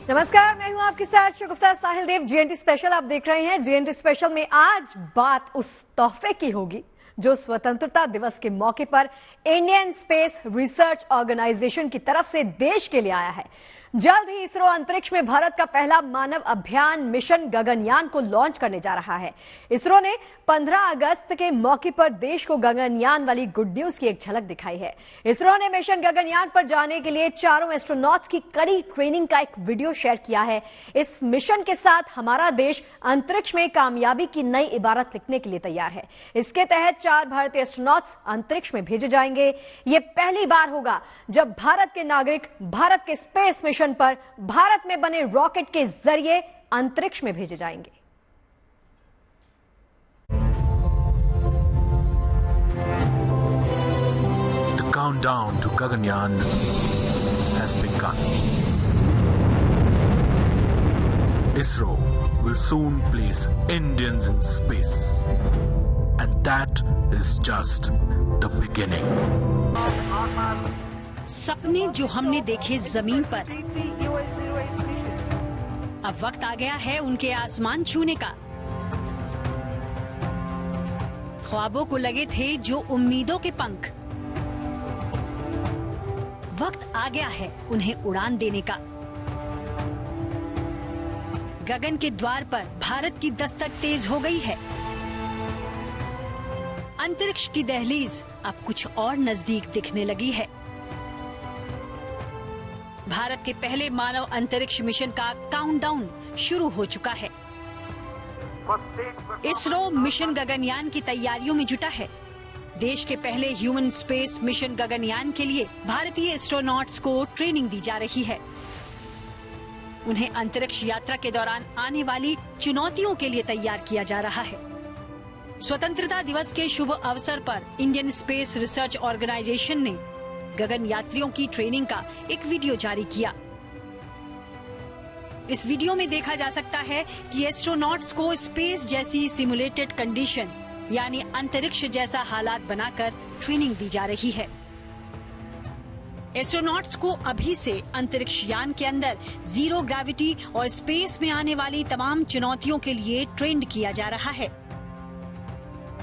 नमस्कार, मैं हूं आपके साथ शगुफ्ता साहिल देव। जीएनटी स्पेशल आप देख रहे हैं। जीएनटी स्पेशल में आज बात उस तोहफे की होगी जो स्वतंत्रता दिवस के मौके पर इंडियन स्पेस रिसर्च ऑर्गेनाइजेशन की तरफ से देश के लिए आया है। जल्द ही इसरो अंतरिक्ष में भारत का पहला मानव अभियान मिशन गगनयान को लॉन्च करने जा रहा है। इसरो ने 15 अगस्त के मौके पर देश को गगनयान वाली गुड न्यूज की एक झलक दिखाई है। इसरो ने मिशन गगनयान पर जाने के लिए चारों एस्ट्रोनॉट्स की कड़ी ट्रेनिंग का एक वीडियो शेयर किया है। इस मिशन के साथ हमारा देश अंतरिक्ष में कामयाबी की नई इबारत लिखने के लिए तैयार है। इसके तहत 4 भारतीय एस्ट्रोनॉट्स अंतरिक्ष में भेजे जाएंगे। ये पहली बार होगा जब भारत के नागरिक भारत के स्पेस मिशन पर भारत में बने रॉकेट के जरिए अंतरिक्ष में भेजे जाएंगे। The countdown to Gaganyaan has begun. ISRO will soon place Indians in space, and that is just the beginning. सपने जो हमने देखे जमीन पर, अब वक्त आ गया है उनके आसमान छूने का। ख्वाबों को लगे थे जो उम्मीदों के पंख, वक्त आ गया है उन्हें उड़ान देने का। गगन के द्वार पर भारत की दस्तक तेज हो गई है। अंतरिक्ष की दहलीज अब कुछ और नजदीक दिखने लगी है। भारत के पहले मानव अंतरिक्ष मिशन का काउंटडाउन शुरू हो चुका है। इसरो मिशन गगनयान की तैयारियों में जुटा है। देश के पहले ह्यूमन स्पेस मिशन गगनयान के लिए भारतीय एस्ट्रोनॉट्स को ट्रेनिंग दी जा रही है। उन्हें अंतरिक्ष यात्रा के दौरान आने वाली चुनौतियों के लिए तैयार किया जा रहा है। स्वतंत्रता दिवस के शुभ अवसर पर इंडियन स्पेस रिसर्च ऑर्गेनाइजेशन ने गगन यात्रियों की ट्रेनिंग का एक वीडियो जारी किया। इस वीडियो में देखा जा सकता है कि एस्ट्रोनॉट्स को स्पेस जैसी सिमुलेटेड कंडीशन यानी अंतरिक्ष जैसा हालात बनाकर ट्रेनिंग दी जा रही है। एस्ट्रोनॉट्स को अभी से अंतरिक्ष यान के अंदर जीरो ग्रेविटी और स्पेस में आने वाली तमाम चुनौतियों के लिए ट्रेंड किया जा रहा है।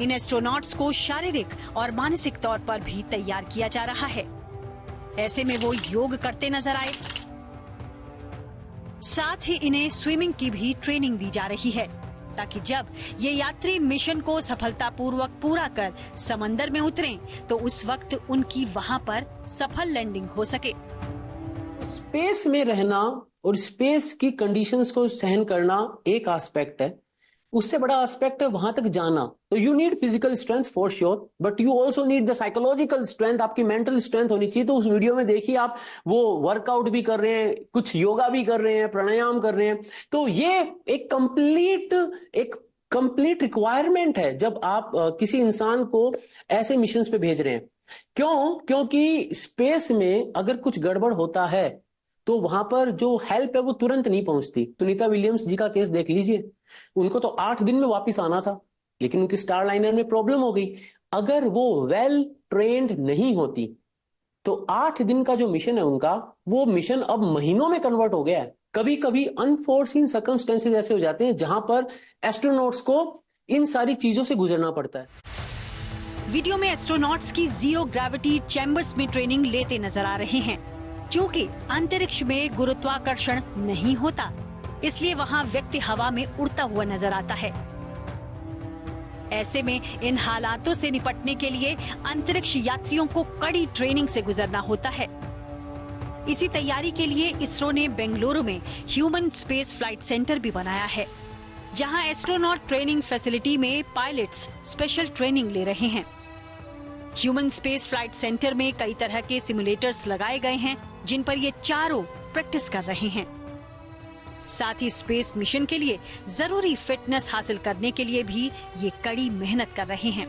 इन एस्ट्रोनॉट्स को शारीरिक और मानसिक तौर पर भी तैयार किया जा रहा है। ऐसे में वो योग करते नजर आए। साथ ही इन्हें स्विमिंग की भी ट्रेनिंग दी जा रही है ताकि जब ये यात्री मिशन को सफलतापूर्वक पूरा कर समंदर में उतरें तो उस वक्त उनकी वहां पर सफल लैंडिंग हो सके। स्पेस में रहना और स्पेस की कंडीशंस को सहन करना एक एस्पेक्ट है, उससे बड़ा एस्पेक्ट है वहां तक जाना। तो you need physical strength for sure, but you also need the psychological strength. आपकी मेंटल स्ट्रेंथ होनी चाहिए। तो उस वीडियो में देखिए आप वो वर्कआउट भी कर रहे हैं, कुछ योगा भी कर रहे हैं, प्राणायाम कर रहे हैं। तो ये एक कंप्लीट रिक्वायरमेंट है जब आप किसी इंसान को ऐसे मिशंस पे भेज रहे हैं। क्योंकि स्पेस में अगर कुछ गड़बड़ होता है तो वहां पर जो हेल्प है वो तुरंत नहीं पहुंचती। सुनीता विलियम्स जी का केस देख लीजिए। उनको तो 8 दिन में वापस आना था, लेकिन उनकी स्टार लाइनर में प्रॉब्लम हो गई। अगर वो वेल ट्रेंड नहीं होती तो 8 दिन का जो मिशन है उनका, वो मिशन अब महीनों में कन्वर्ट हो गया है। कभी कभी अनफोर्सीन सर्कमस्टेंसेस ऐसे हो जाते हैं जहां पर एस्ट्रोनॉट्स को इन सारी चीजों से गुजरना पड़ता है। वीडियो में एस्ट्रोनॉट्स की जीरो ग्रेविटी चैम्बर्स में ट्रेनिंग लेते नजर आ रहे हैं। क्योंकि अंतरिक्ष में गुरुत्वाकर्षण नहीं होता, इसलिए वहां व्यक्ति हवा में उड़ता हुआ नजर आता है। ऐसे में इन हालातों से निपटने के लिए अंतरिक्ष यात्रियों को कड़ी ट्रेनिंग से गुजरना होता है। इसी तैयारी के लिए इसरो ने बेंगलुरु में ह्यूमन स्पेस फ्लाइट सेंटर भी बनाया है, जहां एस्ट्रोनॉट ट्रेनिंग फैसिलिटी में पायलट्स स्पेशल ट्रेनिंग ले रहे हैं। ह्यूमन स्पेस फ्लाइट सेंटर में कई तरह के सिमुलेटर्स लगाए गए हैं जिन पर ये चारों प्रैक्टिस कर रहे हैं। साथ ही स्पेस मिशन के लिए जरूरी फिटनेस हासिल करने के लिए भी ये कड़ी मेहनत कर रहे हैं।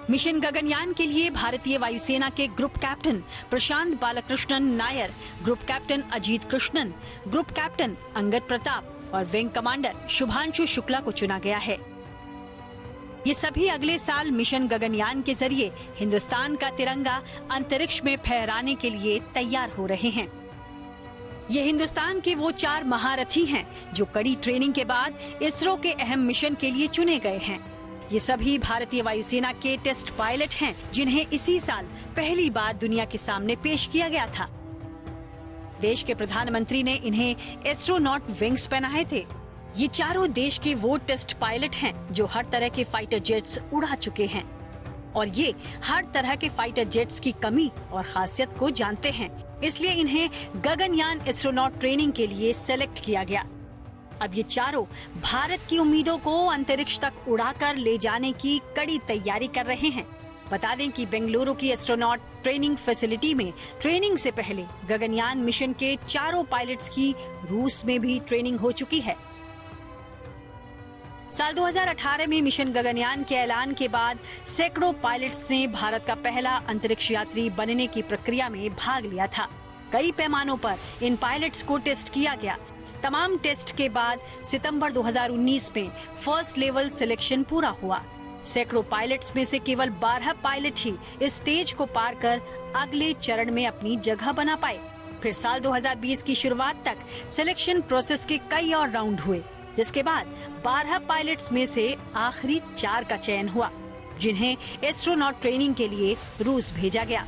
मिशन गगनयान के लिए भारतीय वायुसेना के group captain Prashanth Balakrishnan Nair, group captain Ajit Krishnan, group captain Angad Pratap और विंग कमांडर शुभांशु शुक्ला को चुना गया है। ये सभी अगले साल मिशन गगनयान के जरिए हिंदुस्तान का तिरंगा अंतरिक्ष में फहराने के लिए तैयार हो रहे हैं। ये हिंदुस्तान के वो 4 महारथी हैं जो कड़ी ट्रेनिंग के बाद इसरो के अहम मिशन के लिए चुने गए हैं। ये सभी भारतीय वायुसेना के टेस्ट पायलट हैं जिन्हें इसी साल पहली बार दुनिया के सामने पेश किया गया था। देश के प्रधानमंत्री ने इन्हें एस्ट्रोनॉट विंग्स पहनाए थे। ये चारों देश के वो टेस्ट पायलट हैं जो हर तरह के फाइटर जेट्स उड़ा चुके हैं और ये हर तरह के फाइटर जेट्स की कमी और खासियत को जानते हैं। इसलिए इन्हें गगनयान एस्ट्रोनॉट ट्रेनिंग के लिए सेलेक्ट किया गया। अब ये चारों भारत की उम्मीदों को अंतरिक्ष तक उड़ाकर ले जाने की कड़ी तैयारी कर रहे हैं। बता दें कि बेंगलुरु की एस्ट्रोनॉट ट्रेनिंग फैसिलिटी में ट्रेनिंग से पहले गगनयान मिशन के चारों पायलट्स की रूस में भी ट्रेनिंग हो चुकी है। साल 2018 में मिशन गगनयान के ऐलान के बाद सैकड़ों पायलट्स ने भारत का पहला अंतरिक्ष यात्री बनने की प्रक्रिया में भाग लिया था। कई पैमानों पर इन पायलट्स को टेस्ट किया गया। तमाम टेस्ट के बाद सितंबर 2019 में फर्स्ट लेवल सिलेक्शन पूरा हुआ। सैकड़ों पायलट्स में से केवल 12 पायलट ही इस स्टेज को पार कर अगले चरण में अपनी जगह बना पाए। फिर साल 2020 की शुरुआत तक सिलेक्शन प्रोसेस के कई और राउंड हुए, जिसके बाद 12 पायलट्स में से आखिरी 4 का चयन हुआ, जिन्हें एस्ट्रोनॉट ट्रेनिंग के लिए रूस भेजा गया।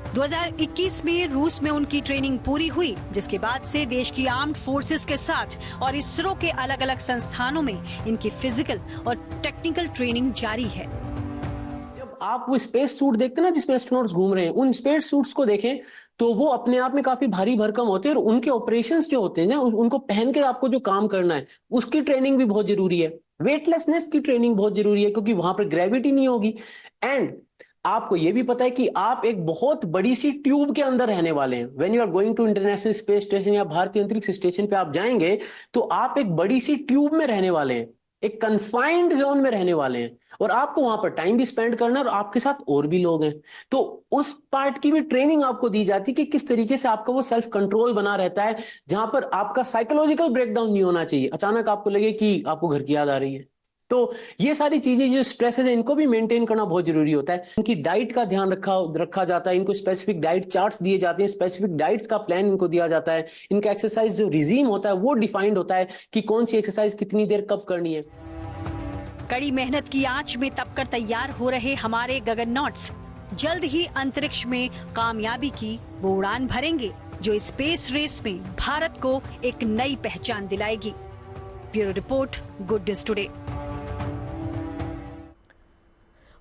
2021 में रूस में उनकी ट्रेनिंग पूरी हुई, जिसके बाद से देश की आर्म्ड फोर्सेस के साथ और इसरो के अलग अलग संस्थानों में इनकी फिजिकल और टेक्निकल ट्रेनिंग जारी है। जब आप वो स्पेस सूट देखते हैं ना जिसमें एस्ट्रोनॉट्स घूम रहे हैं, उन स्पेस सूट्स को देखें तो वो अपने आप में काफी भारी भरकम होते हैं और उनके ऑपरेशंस जो होते हैं ना, उनको पहन के आपको जो काम करना है उसकी ट्रेनिंग भी बहुत जरूरी है। वेटलेसनेस की ट्रेनिंग बहुत जरूरी है क्योंकि वहां पर ग्रेविटी नहीं होगी। एंड आपको ये भी पता है कि आप एक बहुत बड़ी सी ट्यूब के अंदर रहने वाले हैं। When you are going to international space station या भारतीय अंतरिक्ष स्टेशन पे आप जाएंगे तो आप एक बड़ी सी ट्यूब में रहने वाले हैं, एक कन्फाइंड जोन में रहने वाले हैं और आपको वहां पर टाइम भी स्पेंड करना है और आपके साथ और भी लोग हैं। तो उस पार्ट की भी ट्रेनिंग आपको दी जाती है कि किस तरीके से आपका वो सेल्फ कंट्रोल बना रहता है, जहां पर आपका साइकोलॉजिकल ब्रेकडाउन नहीं होना चाहिए। अचानक आपको लगे कि आपको घर की याद आ रही है। तो ये सारी चीजें जो स्ट्रेसेस है इनको भी मेंटेन करना बहुत जरूरी होता है। इनकी डाइट का ध्यान रखा जाता है, इनको स्पेसिफिक डाइट चार्ट्स दिए जाते हैं, स्पेसिफिक डाइट्स का प्लान इनको दिया जाता है। इनका एक्सरसाइज जो रिजीम होता है वो डिफाइंड होता है कि कौन सी एक्सरसाइज कितनी देर कब करनी है। कड़ी मेहनत की आंच में तपकर तैयार हो रहे हमारे गगननॉट्स जल्द ही अंतरिक्ष में कामयाबी की वो उड़ान भरेंगे जो स्पेस रेस में भारत को एक नई पहचान दिलाएगी। Bureau report, good news today.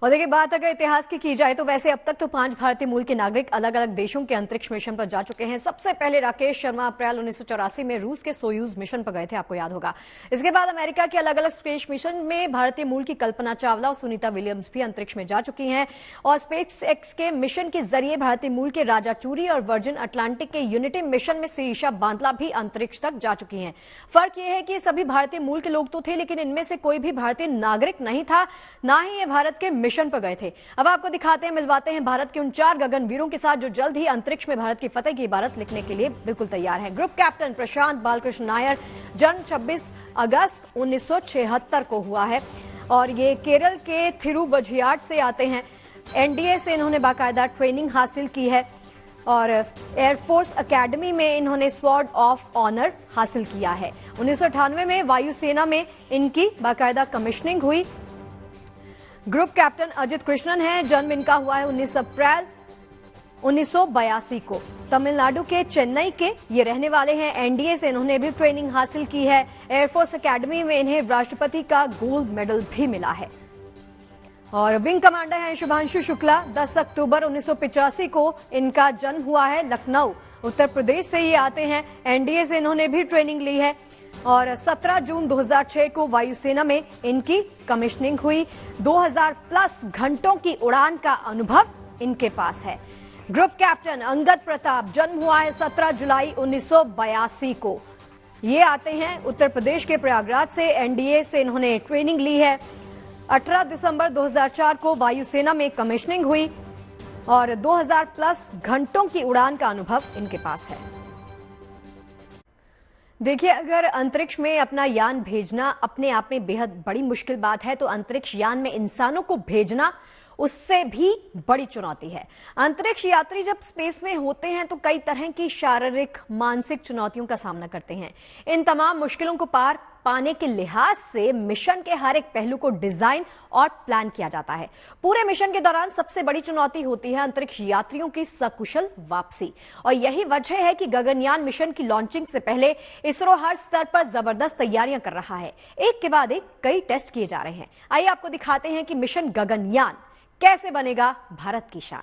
और देखिए, बात अगर इतिहास की जाए तो वैसे अब तक तो 5 भारतीय मूल के नागरिक अलग अलग देशों के अंतरिक्ष मिशन पर जा चुके हैं। सबसे पहले राकेश शर्मा अप्रैल 1984 में रूस के सोयूज मिशन पर गए थे, आपको याद होगा। इसके बाद अमेरिका के अलग अलग स्पेस मिशन में भारतीय मूल की कल्पना चावला और सुनीता विलियम्स भी अंतरिक्ष में जा चुकी हैं। और स्पेस एक्स के मिशन के जरिए भारतीय मूल के राजा चूरी और वर्जिन अटलांटिक के यूनिटी मिशन में शिरीषा बांदला भी अंतरिक्ष तक जा चुकी हैं। फर्क यह है कि सभी भारतीय मूल के लोग तो थे, लेकिन इनमें से कोई भी भारतीय नागरिक नहीं था, ना ही ये भारत के मिशन पर गए थे। अब आपको दिखाते हैं, मिलवाते हैं भारत के उन 4 गगनवीरों के साथ जो जल्द ही अंतरिक्ष में भारत की फतेह की इबारत लिखने के लिए बिल्कुल तैयार हैं। ग्रुप कैप्टन प्रशांत बालकृष्ण नायर, जन्म 26 अगस्त 1976 को हुआ है और ये केरल के थिरुवंजियार से आते हैं। एनडीए से इन्होंने बाकायदा ट्रेनिंग हासिल की है और एयरफोर्स एकेडमी में इन्होंने स्वॉर्ड ऑफ ऑनर हासिल किया है। 1998 में वायुसेना में इनकी बाकायदा कमिश्निंग हुई। ग्रुप कैप्टन अजित कृष्णन है, जन्म इनका हुआ है 19 अप्रैल 1982 को। तमिलनाडु के चेन्नई के ये रहने वाले हैं। एनडीए से इन्होंने भी ट्रेनिंग हासिल की है। एयरफोर्स एकेडमी में इन्हें राष्ट्रपति का गोल्ड मेडल भी मिला है। और विंग कमांडर हैं शुभांशु शुक्ला, 10 अक्टूबर 1985 को इनका जन्म हुआ है। लखनऊ उत्तर प्रदेश से ये आते हैं। एनडीए से इन्होंने भी ट्रेनिंग ली है और 17 जून 2006 को वायुसेना में इनकी कमिश्निंग हुई। 2000 प्लस घंटों की उड़ान का अनुभव इनके पास है। ग्रुप कैप्टन अंगद प्रताप, जन्म हुआ है 17 जुलाई 1982 को। ये आते हैं उत्तर प्रदेश के प्रयागराज से। एनडीए से इन्होंने ट्रेनिंग ली है। 18 दिसंबर 2004 को वायुसेना में कमिश्निंग हुई और 2000 प्लस घंटों की उड़ान का अनुभव इनके पास है। देखिए, अगर अंतरिक्ष में अपना यान भेजना अपने आप में बेहद बड़ी मुश्किल बात है, तो अंतरिक्ष यान में इंसानों को भेजना उससे भी बड़ी चुनौती है। अंतरिक्ष यात्री जब स्पेस में होते हैं तो कई तरह की शारीरिक, मानसिक चुनौतियों का सामना करते हैं। इन तमाम मुश्किलों को पार पाने के लिहाज से मिशन के हर एक पहलू को डिजाइन और प्लान किया जाता है। पूरे मिशन के दौरान सबसे बड़ी चुनौती होती है अंतरिक्ष यात्रियों की सकुशल वापसी, और यही वजह है कि गगनयान मिशन की लॉन्चिंग से पहले इसरो हर स्तर पर जबरदस्त तैयारियां कर रहा है। एक के बाद एक कई टेस्ट किए जा रहे हैं। आइए आपको दिखाते हैं कि मिशन गगनयान कैसे बनेगा भारत की शान।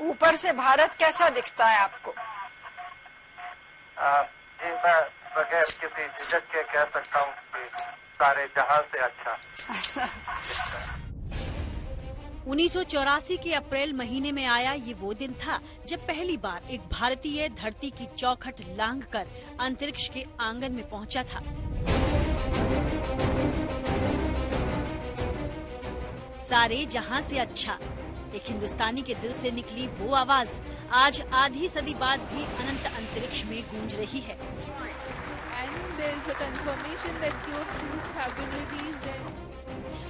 ऊपर से भारत कैसा दिखता है आपको? मैं बगैर किसी झिझक के कह सकता हूँ कि सारे जहां से अच्छा। 1984 के अप्रैल महीने में आया ये वो दिन था जब पहली बार एक भारतीय धरती की चौखट लांघकर अंतरिक्ष के आंगन में पहुंचा था। सारे जहां से अच्छा, एक हिंदुस्तानी के दिल से निकली वो आवाज आज आधी सदी बाद भी अनंत अंतरिक्ष में गूंज रही है।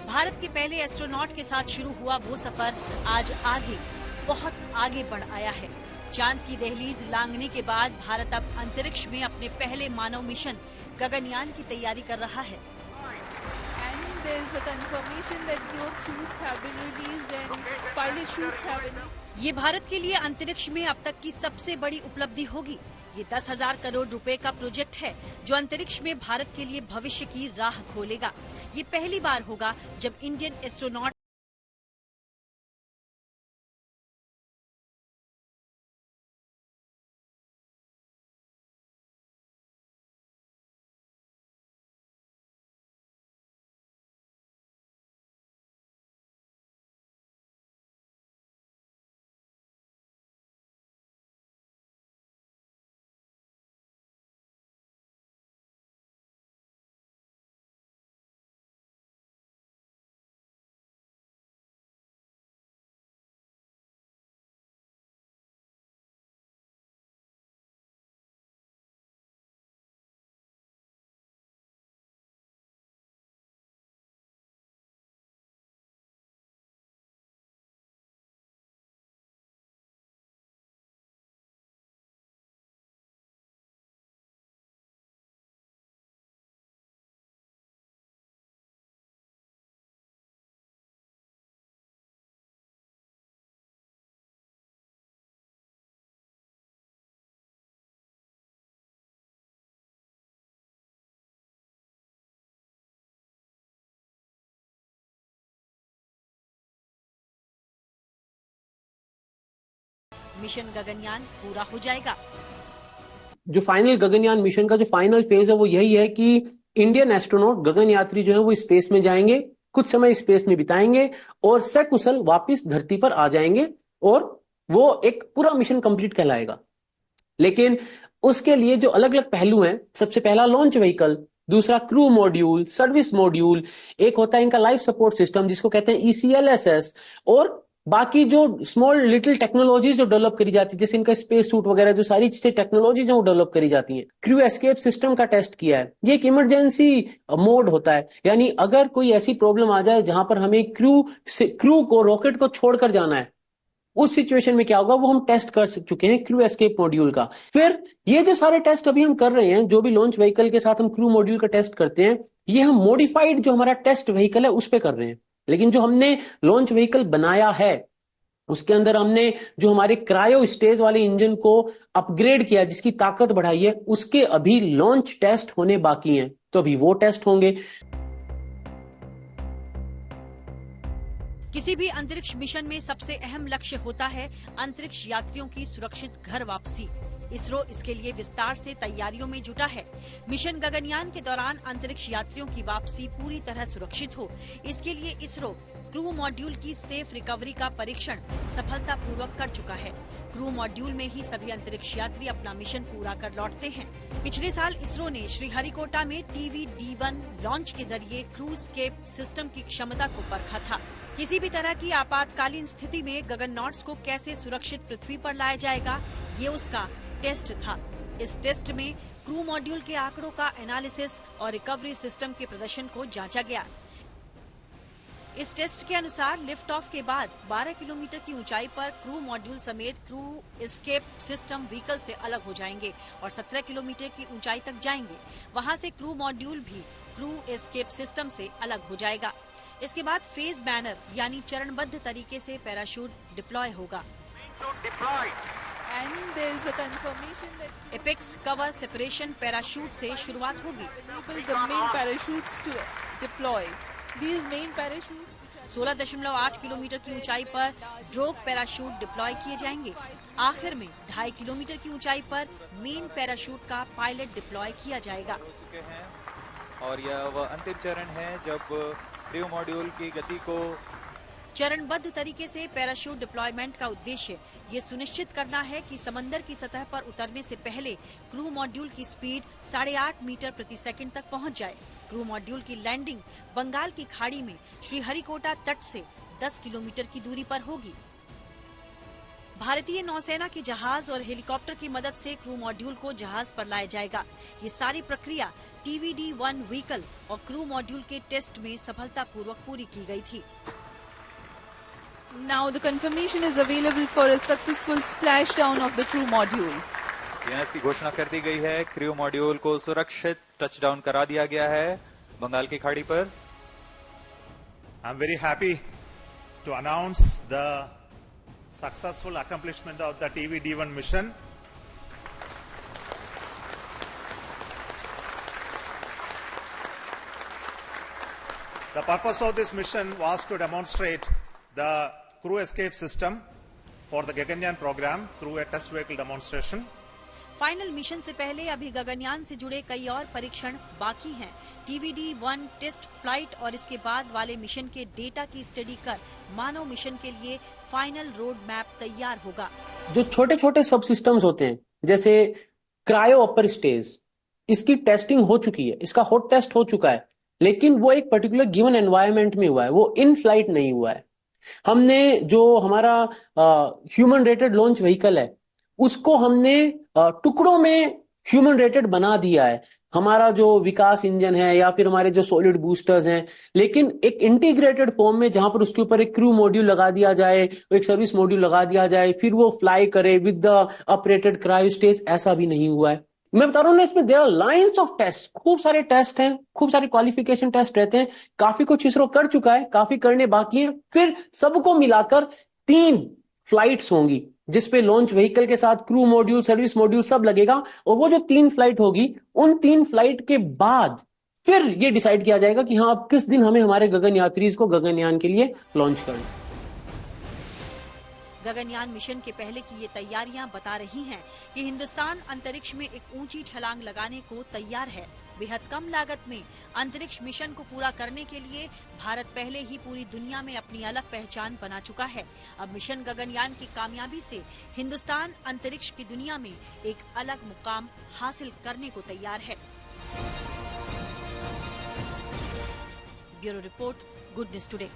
भारत के पहले एस्ट्रोनॉट के साथ शुरू हुआ वो सफर आज आगे, बहुत आगे बढ़ आया है। चांद की दहलीज लांघने के बाद भारत अब अंतरिक्ष में अपने पहले मानव मिशन गगनयान की तैयारी कर रहा है। ये भारत के लिए अंतरिक्ष में अब तक की सबसे बड़ी उपलब्धि होगी। ये 10,000 करोड़ रुपए का प्रोजेक्ट है जो अंतरिक्ष में भारत के लिए भविष्य की राह खोलेगा। ये पहली बार होगा जब इंडियन एस्ट्रोनॉट मिशन गगनयान पूरा हो जाएगा। जो फाइनल गगनयान मिशन का जो फाइनल फेज है वो यही है कि इंडियन एस्ट्रोनॉट गगन यात्री जो है वो स्पेस में जाएंगे, कुछ समय स्पेस में बिताएंगे और सकुशल वापस धरती पर आ जाएंगे और वो एक पूरा मिशन कंप्लीट कहलाएगा। लेकिन उसके लिए जो अलग अलग पहलू हैं, सबसे पहला लॉन्च व्हीकल, दूसरा क्रू मॉड्यूल, सर्विस मॉड्यूल, एक होता है इनका लाइफ सपोर्ट सिस्टम जिसको कहते हैं ECLSS, और बाकी जो स्मॉल लिटिल टेक्नोलॉजीज जो डेवलप करी जाती है जैसे इनका स्पेस सूट वगैरह, जो सारी चीजें टेक्नोलॉजीज हैं वो डेवलप करी जाती हैं। क्रू एस्केप सिस्टम का टेस्ट किया है। ये एक इमरजेंसी मोड होता है, यानी अगर कोई ऐसी प्रॉब्लम आ जाए जहां पर हमें क्रू को रॉकेट को छोड़कर जाना है, उस सिचुएशन में क्या होगा वो हम टेस्ट कर चुके हैं क्रू एस्केप मॉड्यूल का। फिर ये जो सारे टेस्ट अभी हम कर रहे हैं, जो भी लॉन्च व्हीकल के साथ हम क्रू मॉड्यूल का टेस्ट करते हैं, ये हम मॉडिफाइड जो हमारा टेस्ट व्हीकल है उस पर कर रहे हैं। लेकिन जो हमने लॉन्च व्हीकल बनाया है उसके अंदर हमने जो हमारे क्रायो स्टेज वाले इंजन को अपग्रेड किया, जिसकी ताकत बढ़ाई है, उसके अभी लॉन्च टेस्ट होने बाकी हैं, तो अभी वो टेस्ट होंगे। किसी भी अंतरिक्ष मिशन में सबसे अहम लक्ष्य होता है अंतरिक्ष यात्रियों की सुरक्षित घर वापसी। इसरो इसके लिए विस्तार से तैयारियों में जुटा है। मिशन गगनयान के दौरान अंतरिक्ष यात्रियों की वापसी पूरी तरह सुरक्षित हो, इसके लिए इसरो क्रू मॉड्यूल की सेफ रिकवरी का परीक्षण सफलतापूर्वक कर चुका है। क्रू मॉड्यूल में ही सभी अंतरिक्ष यात्री अपना मिशन पूरा कर लौटते हैं। पिछले साल इसरो ने श्रीहरिकोटा में TVD-1 लॉन्च के जरिए क्रू एस्केप सिस्टम की क्षमता को परखा था। किसी भी तरह की आपातकालीन स्थिति में गगननॉट्स को कैसे सुरक्षित पृथ्वी पर लाया जाएगा, ये उसका टेस्ट था। इस टेस्ट में क्रू मॉड्यूल के आंकड़ों का एनालिसिस और रिकवरी सिस्टम के प्रदर्शन को जांचा गया। इस टेस्ट के अनुसार लिफ्ट ऑफ के बाद 12 किलोमीटर की ऊंचाई पर क्रू मॉड्यूल समेत क्रू एस्केप सिस्टम व्हीकल से अलग हो जाएंगे और 17 किलोमीटर की ऊंचाई तक जाएंगे। वहां से क्रू मॉड्यूल भी क्रू एस्केप सिस्टम से अलग हो जाएगा। इसके बाद फेज बैनर यानी चरणबद्ध तरीके से पैराशूट डिप्लॉय होगा। And there is a confirmation that apex cover separation parachute से शुरुआत होगी। enable the main parachutes to deploy. These main parachutes 16.8 kilometre की ऊंचाई पर ड्रोग पैराशूट डिप्लॉय किए जाएंगे। आखिर में 2.5 किलोमीटर की ऊंचाई पर मेन पैराशूट का पायलट डिप्लॉय किया जाएगा। हो चुके हैं और यह वह अंतिम चरण है जब क्रू मॉड्यूल की गति को चरणबद्ध तरीके से पैराशूट डिप्लॉयमेंट का उद्देश्य ये सुनिश्चित करना है कि समंदर की सतह पर उतरने से पहले क्रू मॉड्यूल की स्पीड 8.5 मीटर प्रति सेकंड तक पहुंच जाए। क्रू मॉड्यूल की लैंडिंग बंगाल की खाड़ी में श्रीहरिकोटा तट से 10 किलोमीटर की दूरी पर होगी। भारतीय नौसेना के जहाज और हेलीकॉप्टर की मदद से क्रू मॉड्यूल को जहाज पर लाया जाएगा। ये सारी प्रक्रिया TVD-1 व्हीकल और क्रू मॉड्यूल के टेस्ट में सफलतापूर्वक पूरी की गई थी। now the confirmation is available for a successful splashdown of the crew module. की घोषणा कर दी गई है। क्रू मॉड्यूल को सुरक्षित टचडाउन करा दिया गया है बंगाल की खाड़ी पर। I'm very happy to announce the successful accomplishment of the TVD-1 mission. The purpose of this mission was to demonstrate the crew escape system for the Gaganyaan program through a test vehicle demonstration. Final mission से पहले अभी गगनयान से जुड़े कई और परीक्षण बाकी हैं। TVD-1 टेस्ट फ्लाइट और इसके बाद वाले मिशन के डेटा की स्टडी कर मानव मिशन के लिए फाइनल रोड मैप तैयार होगा। जो छोटे छोटे सब सिस्टम्स होते हैं जैसे क्रायो अपर स्टेज, इसकी टेस्टिंग हो चुकी है, इसका हॉट टेस्ट हो चुका है, लेकिन वो एक पर्टिकुलर गिवन एनवायरनमेंट में हुआ है, वो इन फ्लाइट नहीं हुआ है। हमने जो हमारा ह्यूमन रेटेड लॉन्च व्हीकल है उसको हमने टुकड़ों में ह्यूमन रेटेड बना दिया है, हमारा जो विकास इंजन है या फिर हमारे जो सॉलिड बूस्टर्स हैं, लेकिन एक इंटीग्रेटेड फॉर्म में जहां पर उसके ऊपर एक क्रू मॉड्यूल लगा दिया जाए, एक सर्विस मॉड्यूल लगा दिया जाए, फिर वो फ्लाई करे with the operated cryo stage, ऐसा भी नहीं हुआ है। मैं बता रहा हूं ना, इसमें there are lines of test, खूब सारे टेस्ट हैं, खूब सारे क्वालिफिकेशन टेस्ट रहते हैं। काफी कुछ इसरो कर चुका है, काफी करने बाकी है। फिर सबको मिलाकर 3 फ्लाइट्स होंगी जिसपे लॉन्च व्हीकल के साथ क्रू मॉड्यूल, सर्विस मॉड्यूल सब लगेगा, और वो जो 3 फ्लाइट होगी, उन 3 फ्लाइट के बाद फिर ये डिसाइड किया जाएगा कि हाँ अब किस दिन हमें हमारे गगन यात्रीज को गगनयान के लिए लॉन्च करना। गगनयान मिशन के पहले की ये तैयारियां बता रही हैं कि हिंदुस्तान अंतरिक्ष में एक ऊंची छलांग लगाने को तैयार है। बेहद कम लागत में अंतरिक्ष मिशन को पूरा करने के लिए भारत पहले ही पूरी दुनिया में अपनी अलग पहचान बना चुका है। अब मिशन गगनयान की कामयाबी से हिंदुस्तान अंतरिक्ष की दुनिया में एक अलग मुकाम हासिल करने को तैयार है। Bureau report, good news today.